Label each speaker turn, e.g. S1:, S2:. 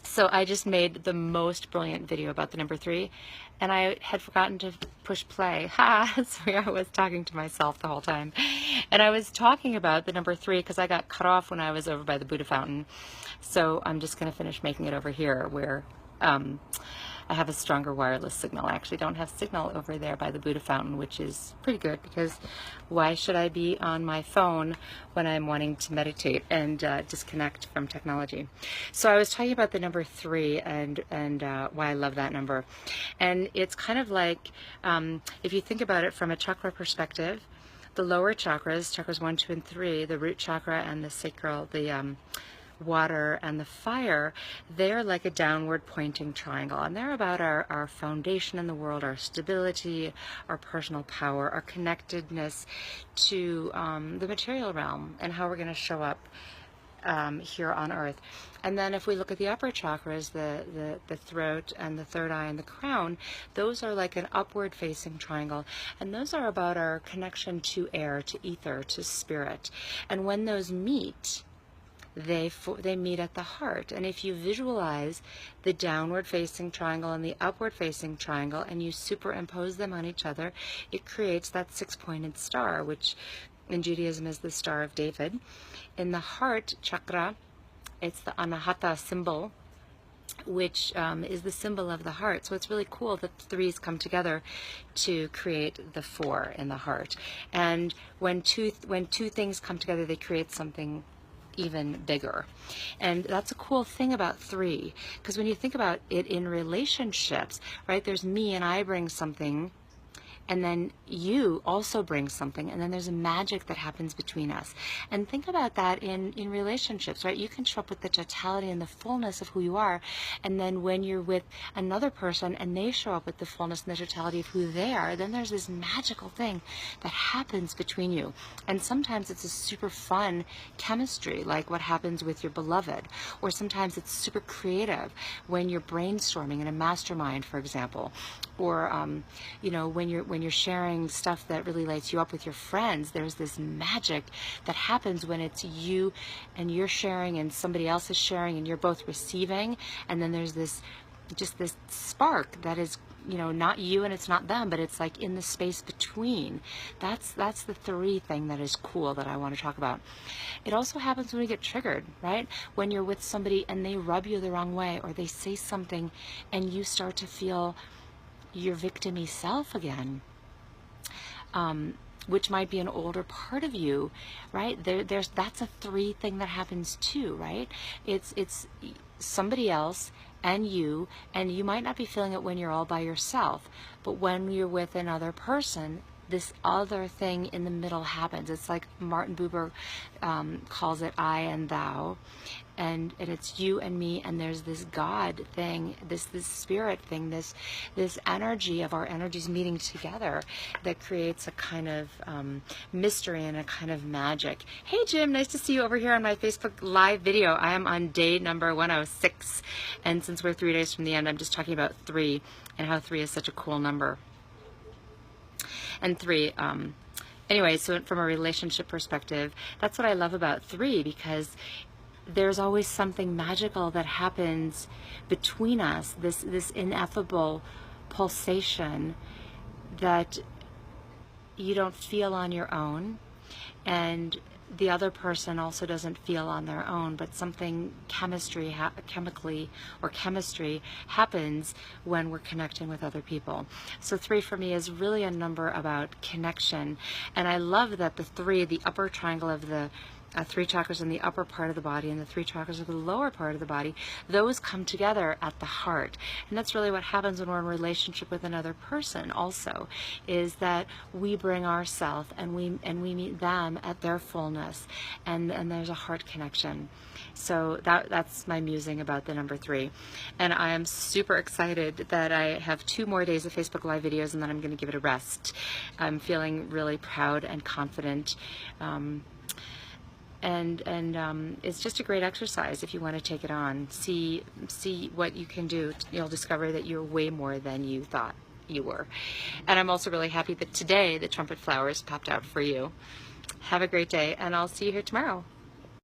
S1: So I just made the most brilliant video about the number 3, and I had forgotten to push play. Ha! So I was talking to myself the whole time. And I was talking about the number 3 because I got cut off when I was over by the Buddha fountain. So I'm just going to finish making it over here where I have a stronger wireless signal. I actually don't have signal over there by the Buddha fountain, which is pretty good because why should I be on my phone when I'm wanting to meditate and disconnect from technology? So I was talking about the number 3 and why I love that number. And it's kind of like, if you think about it from a chakra perspective, the lower chakras, chakras 1, 2, and 3, the root chakra and the sacral, the water and the fire, they're like a downward pointing triangle, and they're about our foundation in the world, our stability, our personal power, our connectedness to the material realm, and how we're going to show up here on earth. And then if we look at the upper chakras, the throat and the third eye and the crown, those are like an upward facing triangle, and those are about our connection to air, to ether, to spirit. And when those meet, they meet at the heart. And if you visualize the downward facing triangle and the upward facing triangle and you superimpose them on each other, it creates that 6-pointed star, which in Judaism is the Star of David. In the heart chakra, it's the Anahata symbol, which is the symbol of the heart. So it's really cool that the 3s come together to create the 4 in the heart. And when two things come together, they create something even bigger. And that's a cool thing about 3, because when you think about it in relationships, right, there's me and I bring something, and then you also bring something, and then there's a magic that happens between us. And think about that in relationships, right? You can show up with the totality and the fullness of who you are, and then when you're with another person and they show up with the fullness and the totality of who they are, then there's this magical thing that happens between you. And sometimes it's a super fun chemistry, like what happens with your beloved, or sometimes it's super creative when you're brainstorming in a mastermind, for example, or you know, when you're sharing stuff that really lights you up with your friends. There's this magic that happens when it's you and you're sharing and somebody else is sharing and you're both receiving, and then there's this spark that is, you know, not you and it's not them, but it's like in the space between. That's the 3 thing that is cool that I want to talk about. It also happens when we get triggered, right? When you're with somebody and they rub you the wrong way, or they say something and you start to feel your victim-y self again, which might be an older part of you, right? That's a 3 thing that happens too, right? It's somebody else and you might not be feeling it when you're all by yourself, but when you're with another person, this other thing in the middle happens. It's like Martin Buber calls it I and thou, and it's you and me, and there's this God thing, this spirit thing, this energy of our energies meeting together that creates a kind of mystery and a kind of magic. Hey Jim, nice to see you over here on my Facebook live video. I am on day number 106, and since we're 3 days from the end, I'm just talking about 3 and how 3 is such a cool number. And 3, anyway, so from a relationship perspective, that's what I love about 3, because there's always something magical that happens between us, this ineffable pulsation that you don't feel on your own, and the other person also doesn't feel on their own, but something chemistry happens when we're connecting with other people. So 3 for me is really a number about connection, and I love that the 3, the upper triangle of the 3 chakras in the upper part of the body and the 3 chakras of the lower part of the body, those come together at the heart. And that's really what happens when we're in a relationship with another person also, is that we bring ourselves and we meet them at their fullness, and there's a heart connection. So that's my musing about the number 3. And I am super excited that I have 2 more days of Facebook Live videos, and then I'm going to give it a rest. I'm feeling really proud and confident. And it's just a great exercise if you want to take it on. See what you can do. You'll discover that you're way more than you thought you were. And I'm also really happy that today the trumpet flowers popped out for you. Have a great day, and I'll see you here tomorrow.